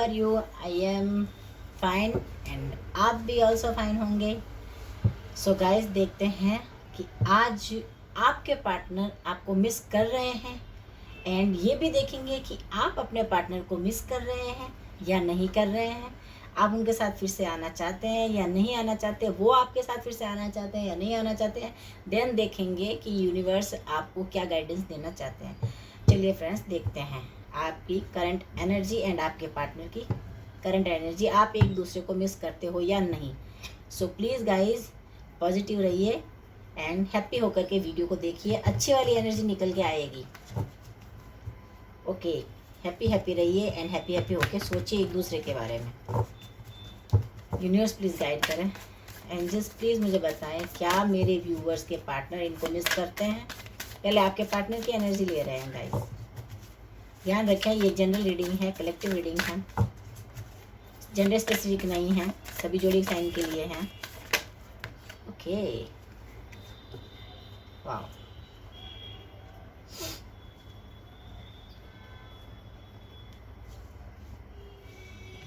Are you? I am fine and आप भी also fine होंगे। सो गाइस, देखते हैं कि आज आपके पार्टनर आपको मिस कर रहे हैं, एंड ये भी देखेंगे कि आप अपने पार्टनर को मिस कर रहे हैं या नहीं कर रहे हैं। आप उनके साथ फिर से आना चाहते हैं या नहीं आना चाहते, वो आपके साथ फिर से आना चाहते हैं या नहीं आना चाहते हैं। देन देखेंगे कि यूनिवर्स आपको क्या गाइडेंस देना चाहते हैं। चलिए फ्रेंड्स, देखते हैं आपकी करंट एनर्जी एंड आपके पार्टनर की करंट एनर्जी। आप एक दूसरे को मिस करते हो या नहीं। सो प्लीज़ गाइज, पॉजिटिव रहिए एंड हैप्पी होकर के वीडियो को देखिए, अच्छी वाली एनर्जी निकल के आएगी। ओके, हैप्पी हैप्पी रहिए एंड हैप्पी हैप्पी होके सोचिए एक दूसरे के बारे में। यूनिवर्स प्लीज़ गाइड करें। एंजल्स प्लीज़ मुझे बताएं, क्या मेरे व्यूवर्स के पार्टनर इनको मिस करते हैं। पहले आपके पार्टनर की एनर्जी ले रहे हैं गाइस। ध्यान रखें, ये जनरल रीडिंग है, कलेक्टिव रीडिंग है, जेंडर स्पेसिफिक नहीं है, सभी जोड़ी साइन के लिए हैं। ओके, वाह,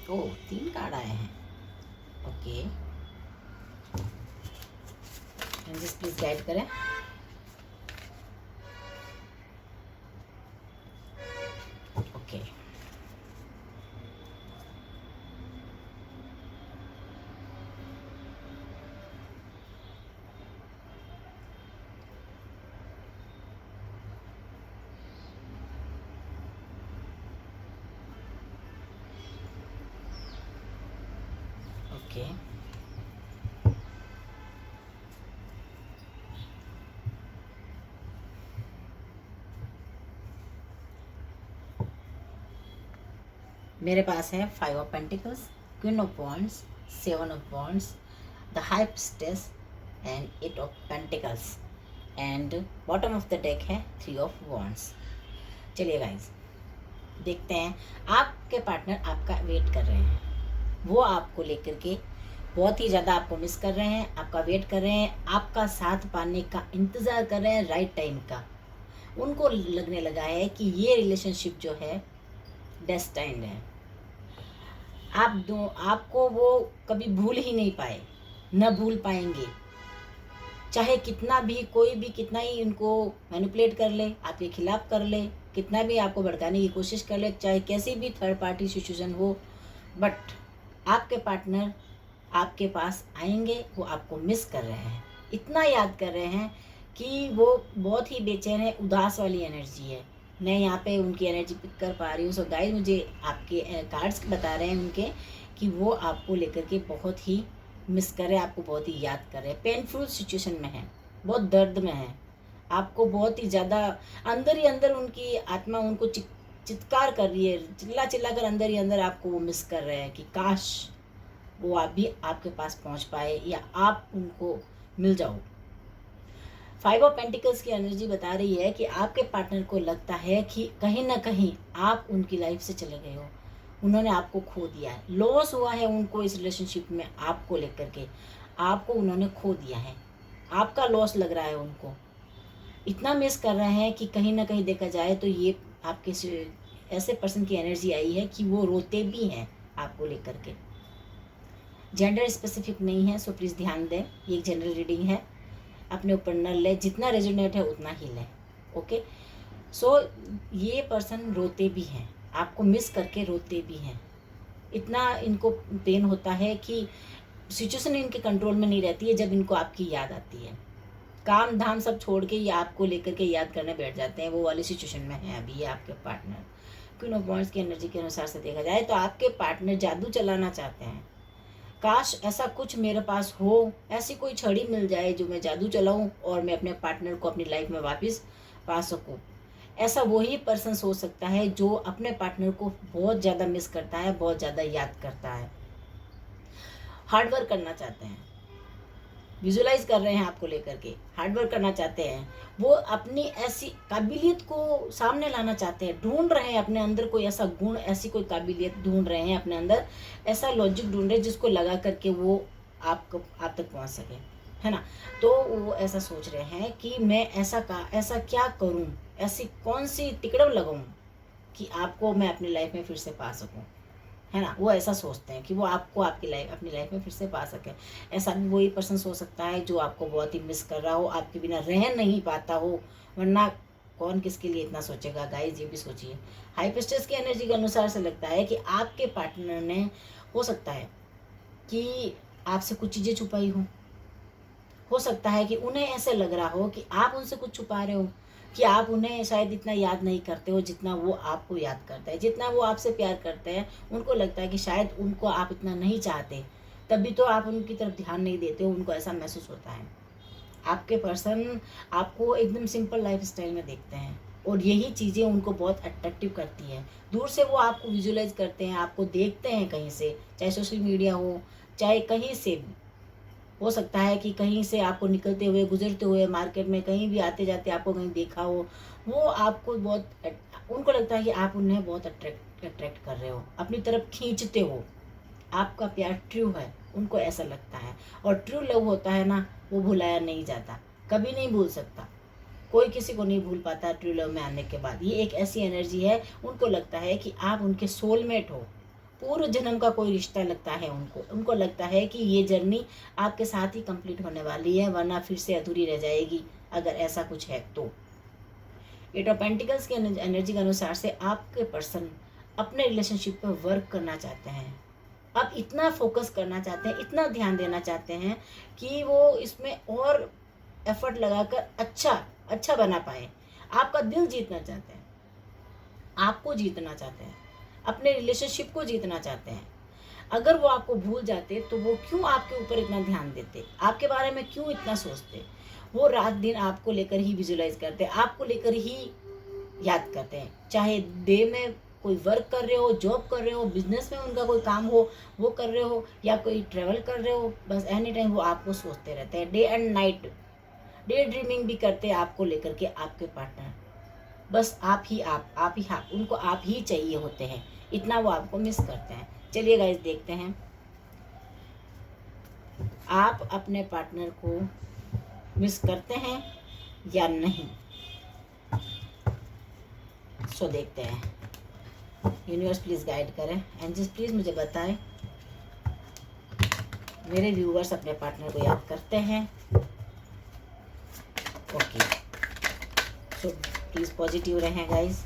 ओ 3 कार्ड आए हैं। ओके, एंजल्स प्लीज गाइड करें। ओके, ओके, मेरे पास है 5 of pentacles, queen of wands, 7 of wands, the high priestess and 8 of pentacles, and bottom of the deck है 3 ऑफ वॉन्ड्स। चलिए गाइज, देखते हैं आपके पार्टनर आपका वेट कर रहे हैं। वो आपको लेकर के बहुत ही ज़्यादा आपको मिस कर रहे हैं, आपका वेट कर रहे हैं, आपका साथ पाने का इंतज़ार कर रहे हैं, राइट टाइम का। उनको लगने लगा है कि ये रिलेशनशिप जो है डेस्टाइन्ड है। आपको वो कभी भूल ही नहीं पाए, न भूल पाएंगे। चाहे कितना भी, कोई भी कितना ही इनको मैनिपुलेट कर ले, आपके खिलाफ कर ले, कितना भी आपको भड़काने की कोशिश कर ले, चाहे कैसी भी थर्ड पार्टी सिचुएशन हो, बट आपके पार्टनर आपके पास आएंगे। वो आपको मिस कर रहे हैं, इतना याद कर रहे हैं कि वो बहुत ही बेचैन है, उदास वाली एनर्जी है। मैं यहाँ पे उनकी एनर्जी पिक कर पा रही हूँ। सो गाइस, मुझे आपके कार्ड्स बता रहे हैं उनके कि वो आपको लेकर के बहुत ही मिस कर रहे हैं, आपको बहुत ही याद कर रहे हैं, पेनफुल सिचुएशन में है, बहुत दर्द में है, आपको बहुत ही ज़्यादा अंदर ही अंदर उनकी आत्मा उनको चित्कार कर रही है, चिल्ला चिल्ला कर अंदर ही अंदर आपको वो मिस कर रहे हैं कि काश वो आप भी आपके पास पहुंच पाए या आप उनको मिल जाओ। 5 ऑफ पेंटिकल्स की एनर्जी बता रही है कि आपके पार्टनर को लगता है कि कहीं ना कहीं आप उनकी लाइफ से चले गए हो, उन्होंने आपको खो दिया है, लॉस हुआ है उनको इस रिलेशनशिप में आपको लेकर के, आपको उन्होंने खो दिया है, आपका लॉस लग रहा है उनको, इतना मिस कर रहे हैं कि कहीं ना कहीं देखा जाए तो ये आपके ऐसे पर्सन की एनर्जी आई है कि वो रोते भी हैं आपको लेकर के। जेंडर स्पेसिफिक नहीं है, सो प्लीज़ ध्यान दें, ये एक जनरल रीडिंग है, अपने ऊपर न ले, जितना रेजोनेट है उतना ही लें। ओके, सो ये पर्सन रोते भी हैं, आपको मिस करके रोते भी हैं, इतना इनको पेन होता है कि सिचुएशन इनके कंट्रोल में नहीं रहती है। जब इनको आपकी याद आती है, काम धाम सब छोड़ के ये आपको लेकर के याद करने बैठ जाते हैं, वो वाली सिचुएशन में है अभी ये आपके पार्टनर। क्वीन ऑफ वॉन्ड्स की एनर्जी के अनुसार से देखा जाए तो आपके पार्टनर जादू चलाना चाहते हैं। काश ऐसा कुछ मेरे पास हो, ऐसी कोई छड़ी मिल जाए जो मैं जादू चलाऊं और मैं अपने पार्टनर को अपनी लाइफ में वापस पा सकूं। ऐसा वही पर्सन सोच सकता है जो अपने पार्टनर को बहुत ज़्यादा मिस करता है, बहुत ज़्यादा याद करता है, हार्डवर्क करना चाहते हैं, विजुलाइज कर रहे हैं आपको लेकर के, हार्डवर्क करना चाहते हैं, वो अपनी ऐसी काबिलियत को सामने लाना चाहते हैं, ढूंढ रहे हैं अपने अंदर कोई ऐसा गुण, ऐसी कोई काबिलियत ढूंढ रहे हैं अपने अंदर, ऐसा लॉजिक ढूंढ रहे हैं जिसको लगा करके वो आप तक पहुंच सके, है ना। तो वो ऐसा सोच रहे हैं कि मैं ऐसा क्या करूं, ऐसी कौन सी तिकड़म लगाऊं कि आपको मैं अपनी लाइफ में फिर से पा सकूं, है ना, वो ऐसा सोचते हैं कि वो आपको आपकी लाइफ अपनी लाइफ में फिर से पा सके। ऐसा भी वही पर्सन सोच सकता है जो आपको बहुत ही मिस कर रहा हो, आपके बिना रह नहीं पाता हो, वरना कौन किसके लिए इतना सोचेगा गाइस, ये भी सोचिए। हाइपेस्टस की एनर्जी के अनुसार से लगता है कि आपके पार्टनर ने, हो सकता है कि आपसे कुछ चीज़ें छुपाई हो सकता है कि उन्हें ऐसे लग रहा हो कि आप उनसे कुछ छुपा रहे हो, कि आप उन्हें शायद इतना याद नहीं करते हो जितना वो आपको याद करता है, जितना वो आपसे प्यार करते हैं। उनको लगता है कि शायद उनको आप इतना नहीं चाहते, तभी तो आप उनकी तरफ ध्यान नहीं देते हो, उनको ऐसा महसूस होता है। आपके पर्सन आपको एकदम सिंपल लाइफ स्टाइल में देखते हैं और यही चीज़ें उनको बहुत अट्रैक्टिव करती हैं। दूर से वो आपको विजुलाइज करते हैं, आपको देखते हैं कहीं से, चाहे सोशल मीडिया हो, चाहे कहीं से भी। हो सकता है कि कहीं से आपको निकलते हुए, गुजरते हुए, मार्केट में कहीं भी आते जाते आपको कहीं देखा हो, वो आपको बहुत, उनको लगता है कि आप उन्हें बहुत अट्रैक्ट कर रहे हो, अपनी तरफ खींचते हो, आपका प्यार ट्रू है, उनको ऐसा लगता है। और ट्रू लव होता है ना, वो भुलाया नहीं जाता, कभी नहीं भूल सकता, कोई किसी को नहीं भूल पाता ट्रू लव में आने के बाद। ये एक ऐसी एनर्जी है, उनको लगता है कि आप उनके सोलमेट हो, पूर्व जन्म का कोई रिश्ता लगता है उनको लगता है कि ये जर्नी आपके साथ ही कंप्लीट होने वाली है, वरना फिर से अधूरी रह जाएगी अगर ऐसा कुछ है तो। एट ऑफ पेंटिकल्स की एनर्जी के अनुसार से आपके पर्सन अपने रिलेशनशिप पर वर्क करना चाहते हैं, अब इतना फोकस करना चाहते हैं, इतना ध्यान देना चाहते हैं कि वो इसमें और एफर्ट लगाकर अच्छा बना पाए। आपका दिल जीतना चाहते हैं, आपको जीतना चाहते हैं, अपने रिलेशनशिप को जीतना चाहते हैं। अगर वो आपको भूल जाते तो वो क्यों आपके ऊपर इतना ध्यान देते, आपके बारे में क्यों इतना सोचते। वो रात दिन आपको लेकर ही विजुलाइज करते हैं, आपको लेकर ही याद करते हैं, चाहे डे में कोई वर्क कर रहे हो, जॉब कर रहे हो, बिजनेस में उनका कोई काम हो वो कर रहे हो, या कोई ट्रेवल कर रहे हो, बस एनी टाइम वो आपको सोचते रहते हैं। Day and night day dreaming भी करते हैं आपको लेकर के, आपके पार्टनर। बस आप ही आप, उनको आप ही चाहिए होते हैं, इतना वो आपको मिस करते हैं। चलिए गाइस देखते हैं आप अपने पार्टनर को मिस करते हैं या नहीं। सो देखते हैं, यूनिवर्स प्लीज़ गाइड करें, एंजल्स प्लीज़ मुझे बताएं मेरे व्यूअर्स अपने पार्टनर को याद करते हैं। ओके, सो प्लीज़ पॉजिटिव रहें गाइस,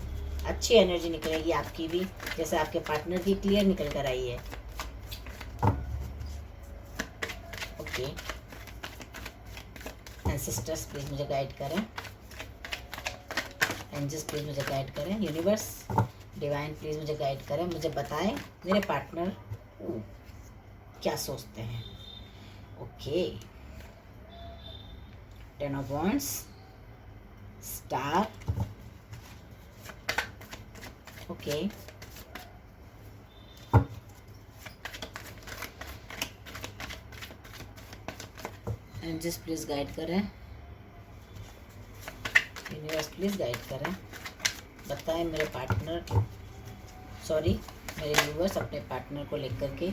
अच्छी एनर्जी निकलेगी आपकी भी, जैसे आपके पार्टनर की क्लियर निकल कर आई है। ओके, एंसेस्टर्स प्लीज़ मुझे गाइड करें, एंजल्स प्लीज़ मुझे गाइड करें, यूनिवर्स डिवाइन प्लीज़ मुझे गाइड करें, मुझे बताएं मेरे पार्टनर क्या सोचते हैं। Okay, 10 of wands, star, okay, angels please guide करें, यूनिवर्स प्लीज़ गाइड करें, बताएं मेरे पार्टनर, मेरे व्यूअर्स अपने पार्टनर को लेकर के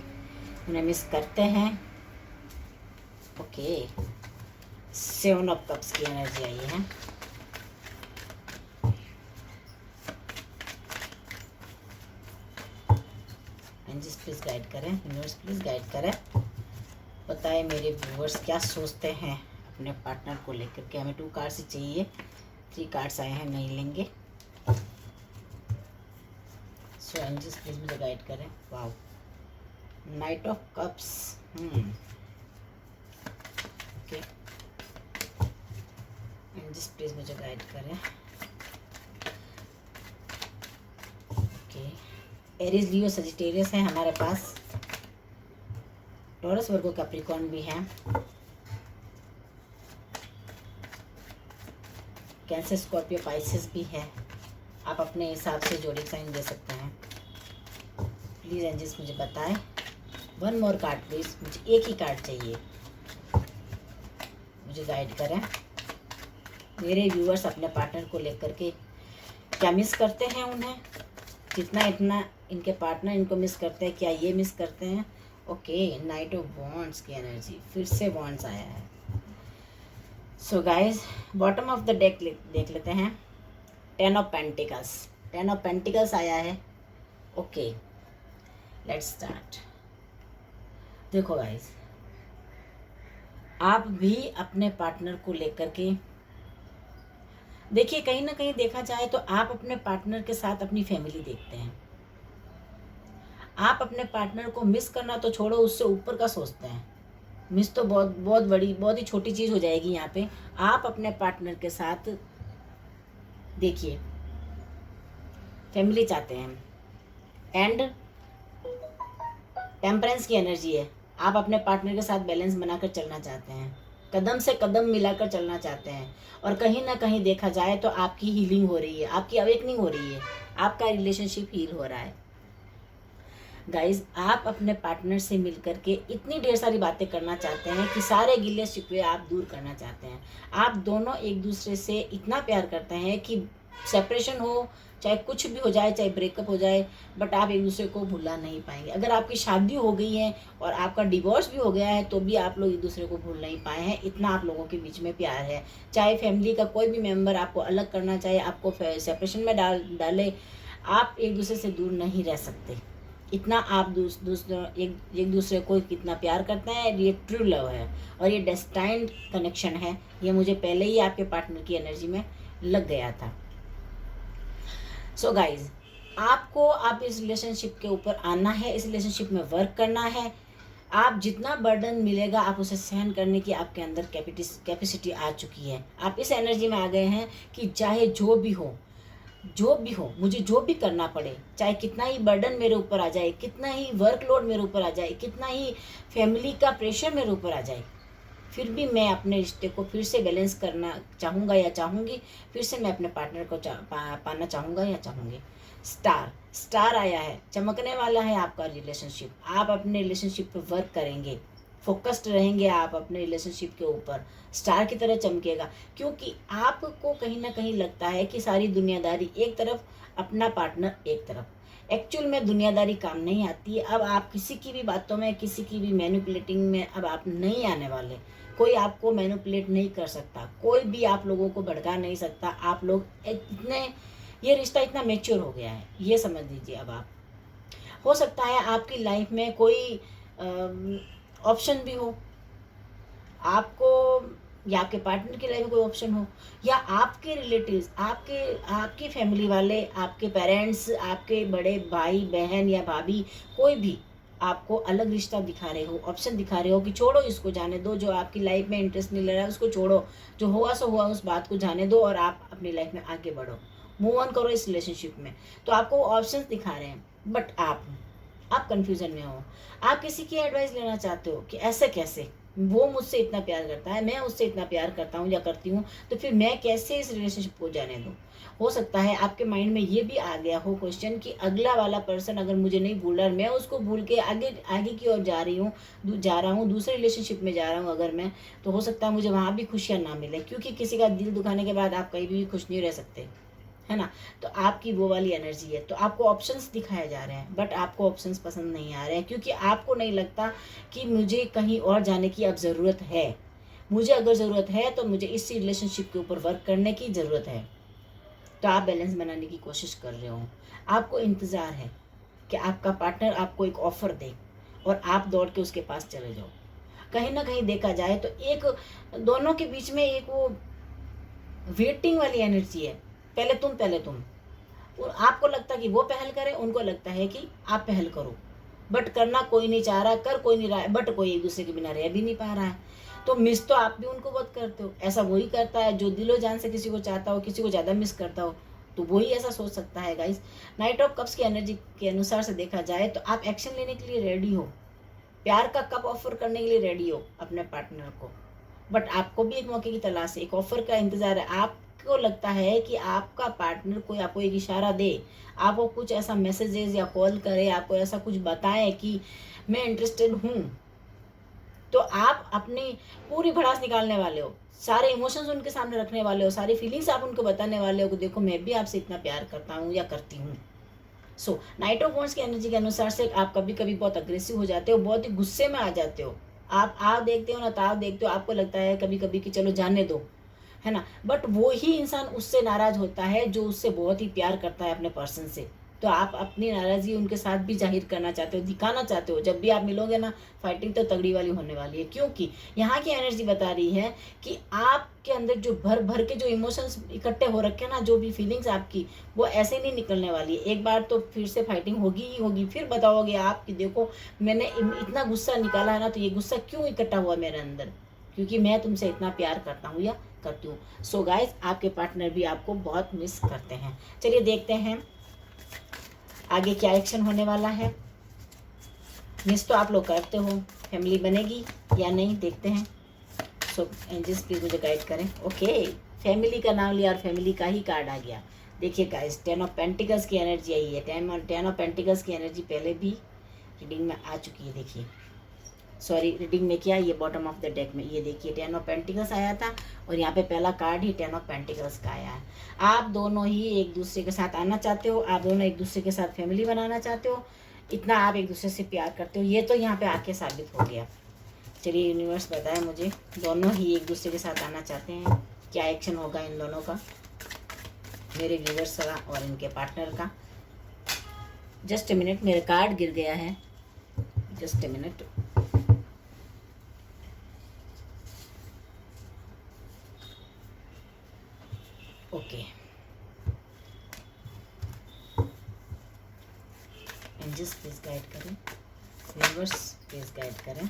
उन्हें मिस करते हैं। ओके, 7 ऑफ कप्स की एनर्जी आई है। एंजल्स प्लीज़ गाइड करें, यूनिवर्स प्लीज़ गाइड करें, बताएं मेरे व्यूअर्स क्या सोचते हैं अपने पार्टनर को लेकर के। हमें 2 कार्ड्स ही चाहिए, 3 कार्ड्स आए हैं, नहीं लेंगे। सो एंजल्स प्लीज़ मुझे गाइड करें। Wow, knight of cups, okay, angels please मुझे गाइड करें। ओके, एरीज, लियो, सजिटेरियस है हमारे पास, टॉरस, वर्गो, कैप्रिकॉर्न भी हैं, कैंसर, स्कॉर्पियो, पाइसेस भी है। आप अपने हिसाब से जोड़ी साइन दे सकते हैं। प्लीज़ एंजल्स मुझे बताएं, 1 मोर कार्ड प्लीज़, मुझे एक ही कार्ड चाहिए, मुझे गाइड करें मेरे व्यूअर्स अपने पार्टनर को लेकर के क्या मिस करते हैं उन्हें, जितना इतना इनके पार्टनर इनको मिस करते हैं, क्या ये मिस करते हैं। ओके, नाइट ऑफ वॉन्ड्स की एनर्जी, फिर से वॉन्ड्स आया है। So guys, bottom of the deck देख लेते हैं, 10 ऑफ पेंटिकल्स, 10 ऑफ पेंटिकल्स आया है। Okay, let's start. देखो गाइस, आप भी अपने पार्टनर को लेकर के देखिए, कहीं ना कहीं देखा जाए तो आप अपने पार्टनर के साथ अपनी फैमिली देखते हैं। आप अपने पार्टनर को मिस करना तो छोड़ो, उससे ऊपर का सोचते हैं। मिस तो बहुत बहुत बड़ी, बहुत ही छोटी चीज़ हो जाएगी यहाँ पे। आप अपने पार्टनर के साथ देखिए, फैमिली चाहते हैं एंड टेम्परेंस की एनर्जी है। आप अपने पार्टनर के साथ बैलेंस बनाकर चलना चाहते हैं, कदम से कदम मिलाकर चलना चाहते हैं, और कहीं ना कहीं देखा जाए तो आपकी हीलिंग हो रही है, आपकी अवेकनिंग हो रही है, आपका रिलेशनशिप हील हो रहा है। गाइज, आप अपने पार्टनर से मिलकर के इतनी ढेर सारी बातें करना चाहते हैं कि सारे गिले शिकवे आप दूर करना चाहते हैं। आप दोनों एक दूसरे से इतना प्यार करते हैं कि सेपरेशन हो, चाहे कुछ भी हो जाए, चाहे ब्रेकअप हो जाए, बट आप एक दूसरे को भुला नहीं पाएंगे। अगर आपकी शादी हो गई है और आपका डिवोर्स भी हो गया है तो भी आप लोग एक दूसरे को भूल नहीं पाए हैं। इतना आप लोगों के बीच में प्यार है। चाहे फैमिली का कोई भी मेंबर आपको अलग करना चाहे, आपको सेपरेशन में डाले, आप एक दूसरे से दूर नहीं रह सकते। इतना आप एक दूसरे को कितना प्यार करते हैं। ये ट्रू लव है और ये डेस्टाइन्ड कनेक्शन है। ये मुझे पहले ही आपके पार्टनर की एनर्जी में लग गया था। सो गाइज, आपको आप इस रिलेशनशिप के ऊपर आना है, इस रिलेशनशिप में वर्क करना है। आप जितना बर्डन मिलेगा आप उसे सहन करने की आपके अंदर कैपेसिटी आ चुकी है। आप इस एनर्जी में आ गए हैं कि चाहे जो भी हो, मुझे जो भी करना पड़े, चाहे कितना ही बर्डन मेरे ऊपर आ जाए, कितना ही वर्कलोड मेरे ऊपर आ जाए, कितना ही फैमिली का प्रेशर मेरे ऊपर आ जाए, फिर भी मैं अपने रिश्ते को फिर से बैलेंस करना चाहूँगा या चाहूँगी। फिर से मैं अपने पार्टनर को पाना चाहूँगा या चाहूँगी। स्टार आया है, चमकने वाला है आपका रिलेशनशिप। आप अपने रिलेशनशिप पे वर्क करेंगे, फोकस्ड रहेंगे आप अपने रिलेशनशिप के ऊपर, स्टार की तरह चमकेगा। क्योंकि आपको कहीं ना कहीं लगता है कि सारी दुनियादारी एक तरफ, अपना पार्टनर एक तरफ। एक्चुअल में दुनियादारी काम नहीं आती है। अब आप किसी की भी बातों में, किसी की भी मैनिपुलेटिंग में अब आप नहीं आने वाले। कोई आपको मैनिपुलेट नहीं कर सकता, कोई भी आप लोगों को भड़का नहीं सकता। आप लोग इतने, ये रिश्ता इतना मैच्योर हो गया है, ये समझ लीजिए। अब आप, हो सकता है आपकी लाइफ में कोई ऑप्शन भी हो, आपको या आपके पार्टनर की लाइफ में कोई ऑप्शन हो, या आपके रिलेटिव्स, आपकी फैमिली वाले, आपके पेरेंट्स, आपके बड़े भाई बहन या भाभी, कोई भी आपको अलग रिश्ता दिखा रहे हो, ऑप्शन दिखा रहे हो कि छोड़ो इसको, जाने दो, जो आपकी लाइफ में इंटरेस्ट नहीं ले रहा है उसको छोड़ो, जो हुआ सो हुआ, उस बात को जाने दो और आप अपनी लाइफ में आगे बढ़ो, मूव ऑन करो इस रिलेशनशिप में। तो आपको ऑप्शंस दिखा रहे हैं, बट आप कंफ्यूजन में हो। आप किसी की एडवाइस लेना चाहते हो कि ऐसे कैसे, वो मुझसे इतना प्यार करता है, मैं उससे इतना प्यार करता हूँ या करती हूँ, तो फिर मैं कैसे इस रिलेशनशिप को जाने दूँ। हो सकता है आपके माइंड में ये भी आ गया हो क्वेश्चन कि अगला वाला पर्सन अगर मुझे नहीं भूल रहा, मैं उसको भूल के आगे की ओर जा रहा हूँ, दूसरे रिलेशनशिप में जा रहा हूँ अगर मैं, तो हो सकता है मुझे वहाँ भी खुशियाँ ना मिले। क्योंकि किसी का दिल दुखाने के बाद आप कहीं भी खुश नहीं रह सकते, है ना। तो आपकी वो वाली एनर्जी है। तो आपको ऑप्शंस दिखाए जा रहे हैं, बट आपको ऑप्शंस पसंद नहीं आ रहे हैं, क्योंकि आपको नहीं लगता कि मुझे कहीं और जाने की अब ज़रूरत है। मुझे अगर ज़रूरत है तो मुझे इस रिलेशनशिप के ऊपर वर्क करने की ज़रूरत है। तो आप बैलेंस बनाने की कोशिश कर रहे हो, आपको इंतज़ार है कि आपका पार्टनर आपको एक ऑफ़र दे और आप दौड़ के उसके पास चले जाओ। कहीं ना कहीं देखा जाए तो एक दोनों के बीच में एक वो वेटिंग वाली एनर्जी है, पहले तुम। और आपको लगता है कि वो पहल करे, उनको लगता है कि आप पहल करो, बट करना कोई नहीं चाह रहा, कर कोई नहीं रहा है, बट कोई एक दूसरे के बिना रह भी नहीं पा रहा है। तो मिस तो आप भी उनको बहुत करते हो। ऐसा वही करता है जो दिलो जान से किसी को चाहता हो, किसी को ज़्यादा मिस करता हो, तो वही ऐसा सोच सकता है। गाइस, नाइट ऑफ कप्स की एनर्जी के अनुसार से देखा जाए तो आप एक्शन लेने के लिए रेडी हो, प्यार का कप ऑफर करने के लिए रेडी हो अपने पार्टनर को, बट आपको भी एक मौके की तलाश है, एक ऑफर का इंतजार है। आपको लगता है कि आपका पार्टनर कोई आपको एक इशारा दे, आपको कुछ ऐसा मैसेजेस या कॉल करे, आपको ऐसा कुछ बताए कि मैं इंटरेस्टेड हूँ, तो आप अपनी पूरी भड़ास निकालने वाले हो, सारे इमोशंस उनके सामने रखने वाले हो, सारी फीलिंग्स आप उनको बताने वाले हो कि देखो मैं भी आपसे इतना प्यार करता हूँ या करती हूँ। सो नाइट ऑफ वॉन्ड्स की एनर्जी के अनुसार से आप कभी कभी बहुत अग्रेसिव हो जाते हो, बहुत ही गुस्से में आ जाते हो। आप देखते हो ना ताव देखते हो, आपको लगता है कभी कभी कि चलो जाने दो, है ना, बट वो ही इंसान उससे नाराज होता है जो उससे बहुत ही प्यार करता है अपने पर्सन से। तो आप अपनी नाराज़गी उनके साथ भी जाहिर करना चाहते हो, दिखाना चाहते हो। जब भी आप मिलोगे ना, फाइटिंग तो तगड़ी वाली होने वाली है, क्योंकि यहाँ की एनर्जी बता रही है कि आपके अंदर जो भर भर के जो इमोशंस इकट्ठे हो रखे हैं ना, जो भी फीलिंग्स आपकी, वो ऐसे नहीं निकलने वाली है। एक बार तो फिर से फाइटिंग होगी ही होगी, फिर बताओगे आप कि देखो मैंने इतना गुस्सा निकाला है ना, तो ये गुस्सा क्यों इकट्ठा हुआ मेरे अंदर, क्योंकि मैं तुमसे इतना प्यार करता हूँ या करती हूँ। सो गाइज, आपके पार्टनर भी आपको बहुत मिस करते हैं। चलिए देखते हैं आगे क्या एक्शन होने वाला है। मिस तो आप लोग करते हो, फैमिली बनेगी या नहीं, देखते हैं। सो एंजल्स प्लीज मुझे गाइड करें। ओके, फैमिली का नाम लिया और फैमिली का ही कार्ड आ गया। देखिए गाइज, 10 ऑफ पेंटिकल्स की एनर्जी आई है। 10 ऑफ पेंटिकल्स की एनर्जी पहले भी रीडिंग में आ चुकी है। देखिए, सॉरी, रीडिंग में क्या, ये बॉटम ऑफ द डेक में, ये देखिए 10 ऑफ पेंटिकल्स आया था और यहाँ पे पहला कार्ड ही 10 ऑफ पेंटिकल्स का आया है। आप दोनों ही एक दूसरे के साथ आना चाहते हो, आप दोनों एक दूसरे के साथ फैमिली बनाना चाहते हो, इतना आप एक दूसरे से प्यार करते हो, ये तो यहाँ पे आके साबित हो गया। चलिए यूनिवर्स बताए मुझे, दोनों ही एक दूसरे के साथ आना चाहते हैं, क्या एक्शन होगा इन दोनों का, मेरे व्यूवर्स का और इनके पार्टनर का। जस्ट ए मिनट, मेरा कार्ड गिर गया है, just a minute. Okay, angels please guide करें, व्यूवर्स प्लीज गाइड करें,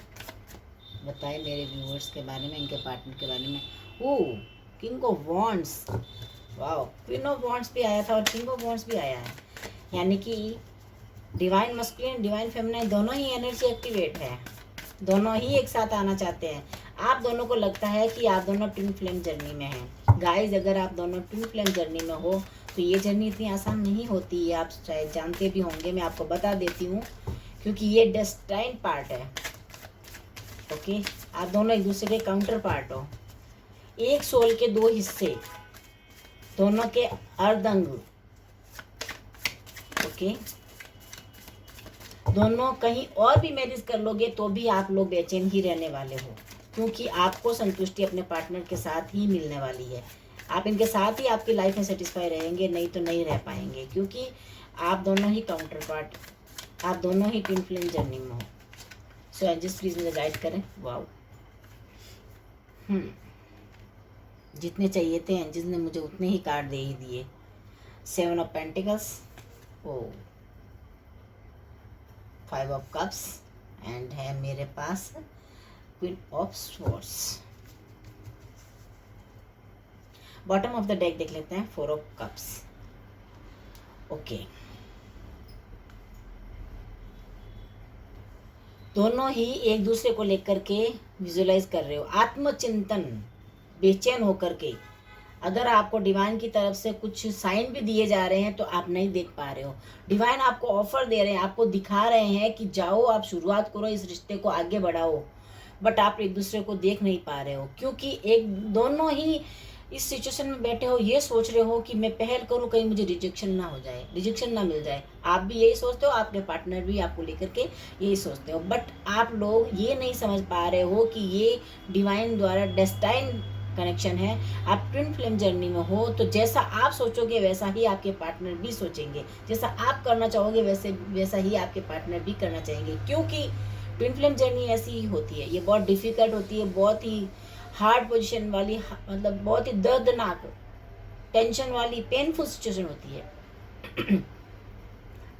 बताएं मेरे व्यूवर्स के बारे में, इनके पार्टनर के बारे में। Oh, king of wands, wow, queen of wands भी आया था और किंग ऑफ वॉन्ड्स भी आया है, यानी कि डिवाइन मस्कुलिन डिवाइन फेमिनाइन दोनों ही एनर्जी एक्टिवेट है, दोनों ही एक साथ आना चाहते हैं। आप दोनों को लगता है कि आप दोनों ट्विन फ्लेम जर्नी में हैं। गाइज, अगर आप दोनों ट्विन फ्लेम जर्नी में हो तो ये जर्नी इतनी आसान नहीं होती है, आप शायद जानते भी होंगे, मैं आपको बता देती हूँ, क्योंकि ये डेस्टाइन पार्ट है। ओके, आप दोनों एक दूसरे के काउंटर पार्ट हो, एक सोल के दो हिस्से, दोनों के अर्धंग। ओके, दोनों कहीं और भी मैरिज कर लोगे तो भी आप लोग बेचैन ही रहने वाले हो, क्योंकि आपको संतुष्टि अपने पार्टनर के साथ ही मिलने वाली है। आप इनके साथ ही आपकी लाइफ में सेटिस्फाई रहेंगे, नहीं तो नहीं रह पाएंगे, क्योंकि आप दोनों ही काउंटर पार्ट, आप दोनों ही ट्विन फ्लेम जर्नी में हो। सो एंजल्स प्लीज मुझे गाइड करें। वाओ, जितने चाहिए थे एंजल्स ने मुझे उतने ही कार्ड दे ही दिए। 7 of pentacles, oh 5 of cups and है मेरे पास queen of swords. Bottom of the deck देख लेते हैं, 4 ऑफ कप्स। ओके, दोनों ही एक दूसरे को लेकर के विजुलाइज कर रहे हो, आत्मचिंतन, बेचैन होकर के। अगर आपको डिवाइन की तरफ से कुछ साइन भी दिए जा रहे हैं तो आप नहीं देख पा रहे हो। डिवाइन आपको ऑफर दे रहे हैं, आपको दिखा रहे हैं कि जाओ आप शुरुआत करो, इस रिश्ते को आगे बढ़ाओ, बट आप एक दूसरे को देख नहीं पा रहे हो, क्योंकि दोनों ही इस सिचुएशन में बैठे हो, ये सोच रहे हो कि मैं पहल करूं, कहीं मुझे रिजेक्शन ना हो जाए, रिजेक्शन ना मिल जाए। आप भी यही सोचते हो, आपके पार्टनर भी आपको लेकर के यही सोचते हो, बट आप लोग ये नहीं समझ पा रहे हो कि ये डिवाइन द्वारा डेस्टाइन कनेक्शन है। आप ट्विन फ्लेम जर्नी में हो, तो जैसा आप सोचोगे वैसा ही आपके पार्टनर भी सोचेंगे, जैसा आप करना चाहोगे वैसा ही आपके पार्टनर भी करना चाहेंगे, क्योंकि ट्विन फ्लेम जर्नी ऐसी ही होती है। ये बहुत डिफिकल्ट होती है, बहुत ही हार्ड पोजीशन वाली, मतलब बहुत ही दर्दनाक, टेंशन वाली, पेनफुल सिचुएशन होती है।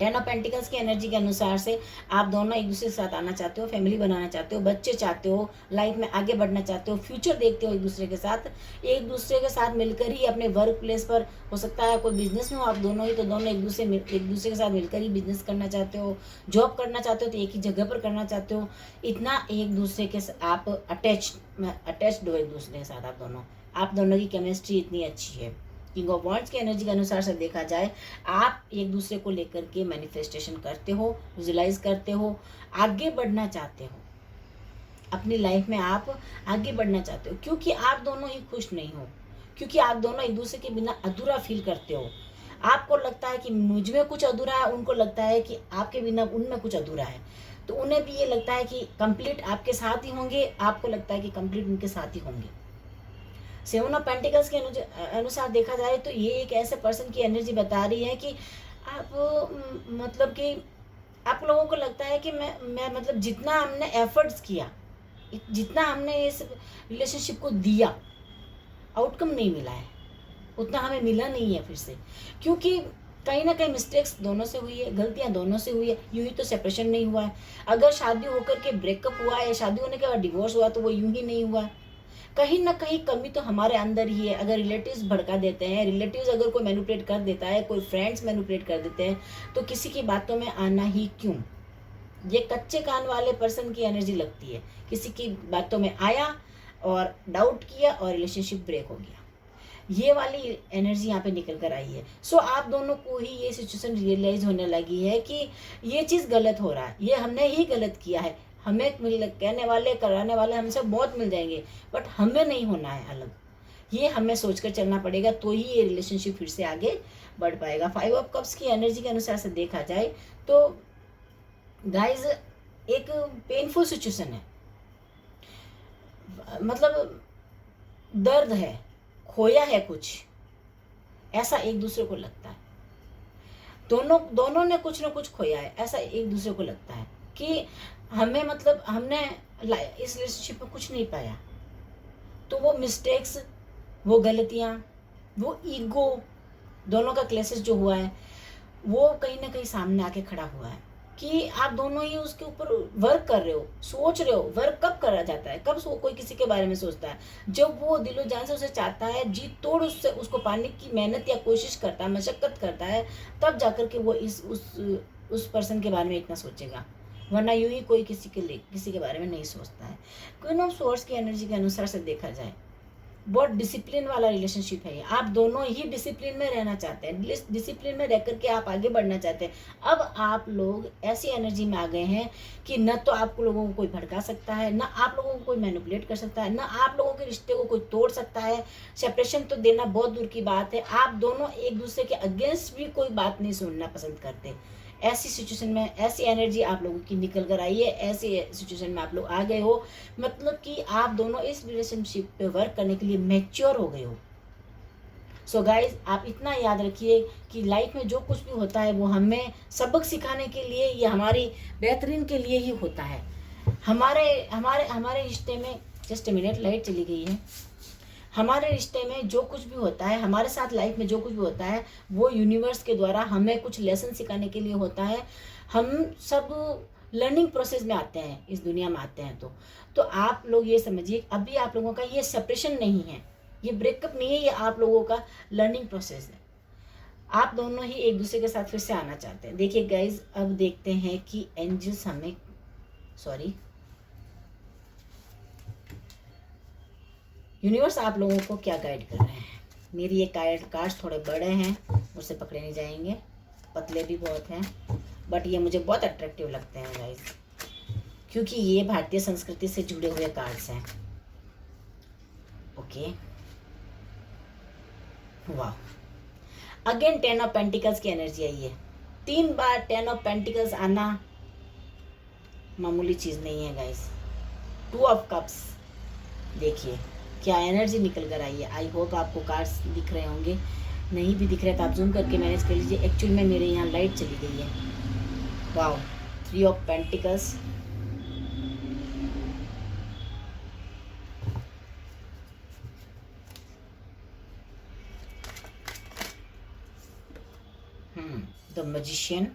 10 ऑफ पेंटिकल्स की एनर्जी के अनुसार से आप दोनों एक दूसरे के साथ आना चाहते हो, फैमिली बनाना चाहते हो, बच्चे चाहते हो, लाइफ में आगे बढ़ना चाहते हो, फ्यूचर देखते हो एक दूसरे के साथ मिलकर ही अपने वर्क प्लेस पर, हो सकता है कोई बिजनेस में हो आप दोनों ही, तो दोनों एक दूसरे के साथ मिलकर ही बिजनेस करना चाहते हो, जॉब करना चाहते हो तो एक ही जगह पर करना चाहते हो, इतना एक दूसरे के आप अटैच्ड हो एक दूसरे के साथ। आप दोनों की केमिस्ट्री इतनी अच्छी है। किंग ऑफ वॉन्ड्स की एनर्जी के अनुसार से देखा जाए, आप एक दूसरे को लेकर के मैनिफेस्टेशन करते हो, विजुलाइज करते हो, आगे बढ़ना चाहते हो, अपनी लाइफ में आप आगे बढ़ना चाहते हो, क्योंकि आप दोनों ही खुश नहीं हो, क्योंकि आप दोनों एक दूसरे के बिना अधूरा फील करते हो। आपको लगता है कि मुझ में कुछ अधूरा है, उनको लगता है कि आपके बिना उनमें कुछ अधूरा है, तो उन्हें भी ये लगता है कि कंप्लीट आपके साथ ही होंगे, आपको लगता है कि कंप्लीट उनके साथ ही होंगे। 7 ऑफ पेंटिकल्स के अनुसार देखा जाए तो ये एक ऐसे पर्सन की एनर्जी बता रही है कि आप मतलब कि आप लोगों को लगता है कि मैं मतलब जितना हमने एफर्ट्स किया, जितना हमने इस रिलेशनशिप को दिया, आउटकम नहीं मिला है, उतना हमें मिला नहीं है फिर से, क्योंकि कहीं ना कहीं मिस्टेक्स दोनों से हुई है, गलतियां दोनों से हुई है। यूं ही तो सेपरेशन नहीं हुआ है। अगर शादी होकर के ब्रेकअप हुआ है या शादी होने के बाद डिवोर्स हुआ तो वो यूं ही नहीं हुआ है। कहीं ना कहीं कमी तो हमारे अंदर ही है। अगर रिलेटिव्स भड़का देते हैं, रिलेटिव्स अगर कोई मैनिपुलेट कर देता है, कोई फ्रेंड्स मैनिपुलेट कर देते हैं, तो किसी की बातों में आना ही क्यों? ये कच्चे कान वाले पर्सन की एनर्जी लगती है। किसी की बातों में आया और डाउट किया और रिलेशनशिप ब्रेक हो गया। ये वाली एनर्जी यहाँ पे निकल कर आई है। सो आप दोनों को ही ये सिचुएशन रियलाइज होने लगी है कि ये चीज़ गलत हो रहा है, ये हमने ही गलत किया है। हमें कहने वाले कराने वाले हमसे बहुत मिल जाएंगे, बट हमें नहीं होना है अलग। ये हमें सोचकर चलना पड़ेगा, तो ही ये रिलेशनशिप फिर से आगे बढ़ पाएगा। 5 ऑफ कप्स की एनर्जी के अनुसार से देखा जाए तो गाइज एक पेनफुल सिचुएशन है, मतलब दर्द है, खोया है कुछ, ऐसा एक दूसरे को लगता है। दोनों ने कुछ ना कुछ खोया है, ऐसा एक दूसरे को लगता है कि हमें मतलब हमने इस रिलेशनशिप में कुछ नहीं पाया। तो वो मिस्टेक्स, वो गलतियाँ, वो ईगो, दोनों का क्लेशेस जो हुआ है वो कहीं ना कहीं सामने आके खड़ा हुआ है कि आप दोनों ही उसके ऊपर वर्क कर रहे हो, सोच रहे हो। वर्क कब करा जाता है, कब कोई किसी के बारे में सोचता है? जब वो दिलो जान से उसे चाहता है, जी तोड़ उससे उसको पाने की मेहनत या कोशिश करता है, मशक्कत करता है, तब जाकर के वो उस पर्सन के बारे में इतना सोचेगा। वरना यूं ही कोई किसी के बारे में नहीं सोचता है। क्वीन ऑफ सोर्स की एनर्जी के अनुसार से देखा जाए, बहुत डिसिप्लिन वाला रिलेशनशिप है ये। आप दोनों ही डिसिप्लिन में रहना चाहते हैं, डिसिप्लिन में रह करके आप आगे बढ़ना चाहते हैं। अब आप लोग ऐसी एनर्जी में आ गए हैं कि न तो आप लोगों को कोई भड़का सकता है, न आप लोगों को कोई मैनिपुलेट कर सकता है, न आप लोगों के रिश्ते को कोई तोड़ सकता है। सेपरेशन तो देना बहुत दूर की बात है। आप दोनों एक दूसरे के अगेंस्ट भी कोई बात नहीं सुनना पसंद करते। ऐसी सिचुएशन में ऐसी एनर्जी आप लोगों की निकल कर आई है, ऐसी सिचुएशन में आप लोग आ गए हो, मतलब कि आप दोनों इस रिलेशनशिप पे वर्क करने के लिए मैच्योर हो गए हो। सो गाइज, आप इतना याद रखिए कि लाइफ में जो कुछ भी होता है वो हमें सबक सिखाने के लिए या हमारी बेहतरीन के लिए ही होता है। हमारे हमारे हमारे रिश्ते में, जस्ट मिनट, लाइट चली गई है। हमारे रिश्ते में जो कुछ भी होता है, हमारे साथ लाइफ में जो कुछ भी होता है, वो यूनिवर्स के द्वारा हमें कुछ लेसन सिखाने के लिए होता है। हम सब लर्निंग प्रोसेस में आते हैं, इस दुनिया में आते हैं। तो आप लोग ये समझिए, अभी आप लोगों का ये सेपरेशन नहीं है, ये ब्रेकअप नहीं है, ये आप लोगों का लर्निंग प्रोसेस है। आप दोनों ही एक दूसरे के साथ फिर से आना चाहते हैं। देखिए गाइज, अब देखते हैं कि एंजल्स हमें, यूनिवर्स आप लोगों को क्या गाइड कर रहे हैं। मेरी ये कार्ड्स थोड़े बड़े हैं, मुझसे पकड़े नहीं जाएंगे, पतले भी बहुत हैं, बट ये मुझे बहुत अट्रैक्टिव लगते हैं गाइस, क्योंकि ये भारतीय संस्कृति से जुड़े हुए कार्ड्स हैं। ओके, वाह, अगेन 10 ऑफ पेंटिकल्स की एनर्जी आई है। 3 बार 10 ऑफ पेंटिकल्स आना मामूली चीज़ नहीं है गाइस। 2 ऑफ कप्स, देखिए क्या एनर्जी निकल कर आई है। आई होप आपको कार्ड्स दिख रहे होंगे, नहीं भी दिख रहे तो आप जूम करके मैनेज कर लीजिए। एक्चुअल में मेरे यहाँ लाइट चली गई है। Wow, 3 of pentacles, the magician,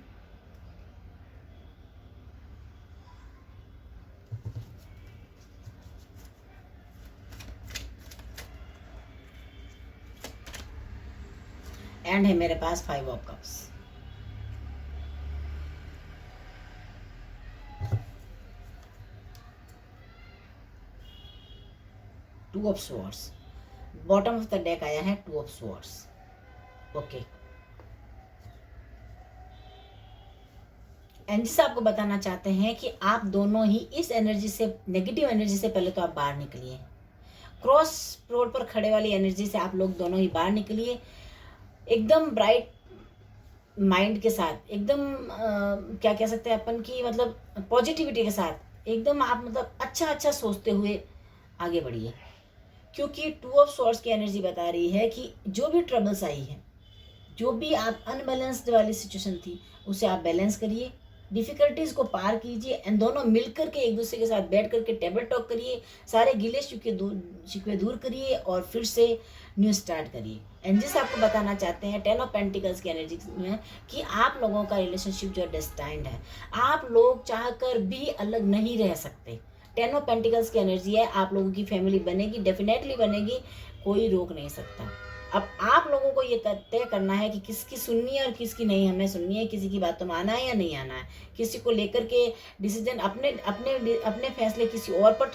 and है मेरे पास 5 of cups. Two of swords, bottom of the deck आया है 2 ऑफ स्वॉर्ड्स। ओके, एंजल्स आपको बताना चाहते हैं कि आप दोनों ही इस एनर्जी से, नेगेटिव एनर्जी से पहले तो आप बाहर निकलिए। क्रॉस रोड पर खड़े वाली एनर्जी से आप लोग दोनों ही बाहर निकलिए, एकदम ब्राइट माइंड के साथ, एकदम क्या कह सकते हैं अपन की, मतलब पॉजिटिविटी के साथ, एकदम आप मतलब अच्छा सोचते हुए आगे बढ़िए। क्योंकि 2 ऑफ स्वॉर्ड्स की एनर्जी बता रही है कि जो भी ट्रबल्स आई है, जो भी आप अनबैलेंस्ड वाली सिचुएशन थी उसे आप बैलेंस करिए, डिफ़िकल्टीज़ को पार कीजिए एंड दोनों मिल कर के एक दूसरे के साथ बैठ कर के टेबल टॉक करिए, सारे गिले शिकवे दूर करिए और फिर से न्यू स्टार्ट करिए। एंजल्स आपको बताना चाहते हैं 10 ऑफ पेंटिकल्स की एनर्जी में कि आप लोगों का रिलेशनशिप जो डेस्टाइन्ड है, आप लोग चाहकर भी अलग नहीं रह सकते। 10 ऑफ पेंटिकल्स की एनर्जी है, आप लोगों की फैमिली बनेगी, डेफिनेटली बनेगी, कोई रोक नहीं सकता। अब आप लोगों को ये तय करना है कि किसकी सुननी है और किसकी नहीं हमें सुननी है, किसी की बातों में आना है या नहीं आना है, किसी को लेकर के डिसीजन अपने अपने अपने फैसले किसी और पर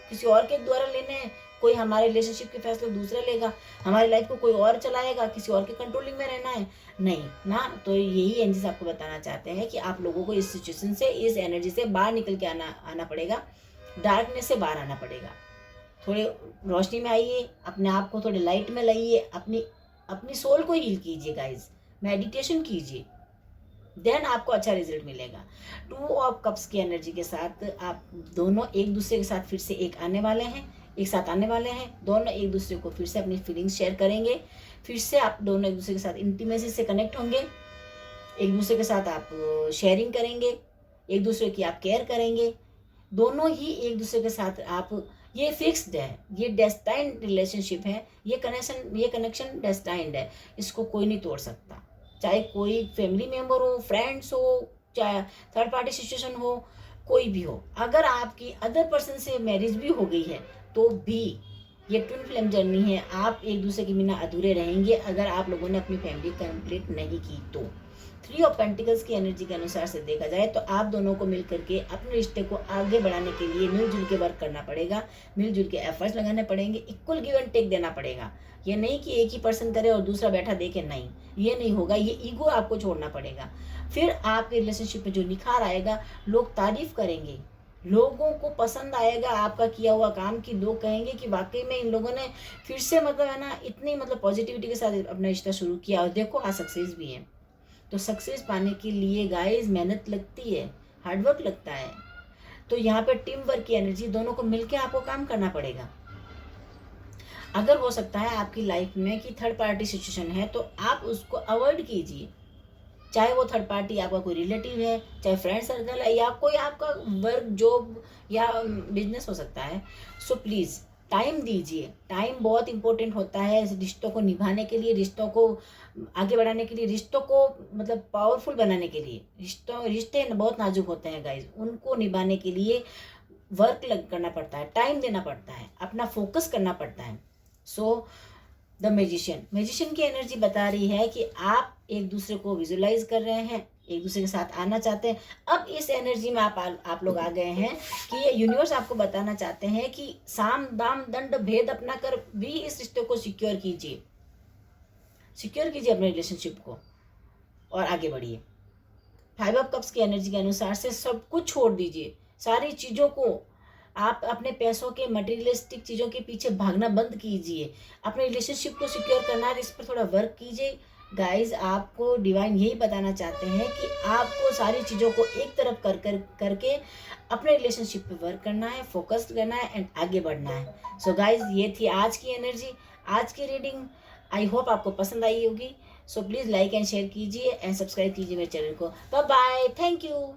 किसी और के द्वारा लेने हैं। कोई हमारे रिलेशनशिप के फैसले दूसरा लेगा, हमारी लाइफ को कोई और चलाएगा, किसी और के कंट्रोलिंग में रहना है नहीं ना। तो यही एनर्जीज आपको बताना चाहते हैं कि आप लोगों को इस सिचुएशन से, इस एनर्जी से बाहर निकल के आना पड़ेगा, डार्कनेस से बाहर आना पड़ेगा। थोड़े रोशनी में आइए, अपने आप को थोड़े लाइट में लाइए, अपनी सोल को हील कीजिए गाइज, मेडिटेशन कीजिए, देन आपको अच्छा रिजल्ट मिलेगा। 2 ऑफ कप्स की एनर्जी के साथ आप दोनों एक दूसरे के साथ फिर से एक साथ आने वाले हैं। दोनों एक दूसरे को फिर से अपनी फीलिंग्स शेयर करेंगे, फिर से आप दोनों एक दूसरे के साथ इंटीमेसी से कनेक्ट होंगे, एक दूसरे के साथ आप शेयरिंग करेंगे, एक दूसरे की आप केयर करेंगे, दोनों ही एक दूसरे के साथ आप, ये फिक्स्ड है, ये डेस्टाइन्ड रिलेशनशिप है, ये कनेक्शन डेस्टाइन्ड है, इसको कोई नहीं तोड़ सकता। चाहे कोई फैमिली मेम्बर हो, फ्रेंड्स हो, चाहे थर्ड पार्टी सिचुएशन हो, कोई भी हो। अगर आपकी अदर पर्सन से मैरिज भी हो गई है तो भी ये ट्विन फ्लेम जर्नी है, आप एक दूसरे के बिना अधूरे रहेंगे अगर आप लोगों ने अपनी फैमिली कंप्लीट नहीं की तो। 3 ऑफ पेंटिकल्स की एनर्जी के अनुसार से देखा जाए तो आप दोनों को मिल करके अपने रिश्ते को आगे बढ़ाने के लिए मिलजुल के वर्क करना पड़ेगा, मिलजुल के एफर्ट्स लगाने पड़ेंगे, इक्वल गिव एंड टेक देना पड़ेगा। ये नहीं कि एक ही पर्सन करे और दूसरा बैठा देखे, नहीं, ये नहीं होगा। ये ईगो आपको छोड़ना पड़ेगा, फिर आपके रिलेशनशिप में जो निखार आएगा, लोग तारीफ करेंगे, लोगों को पसंद आएगा आपका किया हुआ काम, कि लोग कहेंगे कि वाकई में इन लोगों ने फिर से मतलब है ना, इतनी मतलब पॉजिटिविटी के साथ अपना रिश्ता शुरू किया और देखो आज सक्सेस भी है। तो सक्सेस पाने के लिए गाइस मेहनत लगती है, हार्डवर्क लगता है। तो यहाँ पे टीम वर्क की एनर्जी, दोनों को मिलकर आपको काम करना पड़ेगा। अगर हो सकता है आपकी लाइफ में कि थर्ड पार्टी सिचुएशन है तो आप उसको अवॉइड कीजिए, चाहे वो थर्ड पार्टी आपका कोई रिलेटिव है, चाहे फ्रेंड सर्कल है, या कोई आपका वर्क जॉब या बिजनेस हो सकता है। सो प्लीज़ टाइम दीजिए, टाइम बहुत इंपॉर्टेंट होता है रिश्तों को निभाने के लिए, रिश्तों को आगे बढ़ाने के लिए, रिश्तों को मतलब पावरफुल बनाने के लिए। रिश्ते बहुत नाजुक होते हैं गाइज, उनको निभाने के लिए वर्क करना पड़ता है, टाइम देना पड़ता है, अपना फोकस करना पड़ता है। सो द मैजिशियन की एनर्जी बता रही है कि आप एक दूसरे को विजुलाइज कर रहे हैं, एक दूसरे के साथ आना चाहते हैं। अब इस एनर्जी में आप लोग आ गए हैं कि ये यूनिवर्स आपको बताना चाहते हैं कि साम दाम दंड भेद अपना कर भी इस रिश्ते को सिक्योर कीजिए अपने रिलेशनशिप को और आगे बढ़िए। 5 ऑफ कप्स की एनर्जी के अनुसार से सब कुछ छोड़ दीजिए, सारी चीज़ों को, आप अपने पैसों के मटेरियलिस्टिक चीज़ों के पीछे भागना बंद कीजिए, अपने रिलेशनशिप को सिक्योर करना है, इस पर थोड़ा वर्क कीजिए। गाइज आपको डिवाइन यही बताना चाहते हैं कि आपको सारी चीज़ों को एक तरफ करके अपने रिलेशनशिप पे वर्क करना है, फोकस करना है एंड आगे बढ़ना है। सो गाइज ये थी आज की एनर्जी, आज की रीडिंग। आई होप आपको पसंद आई होगी। So please like and share कीजिए एंड सब्सक्राइब कीजिए मेरे चैनल को। Bye bye, thank you.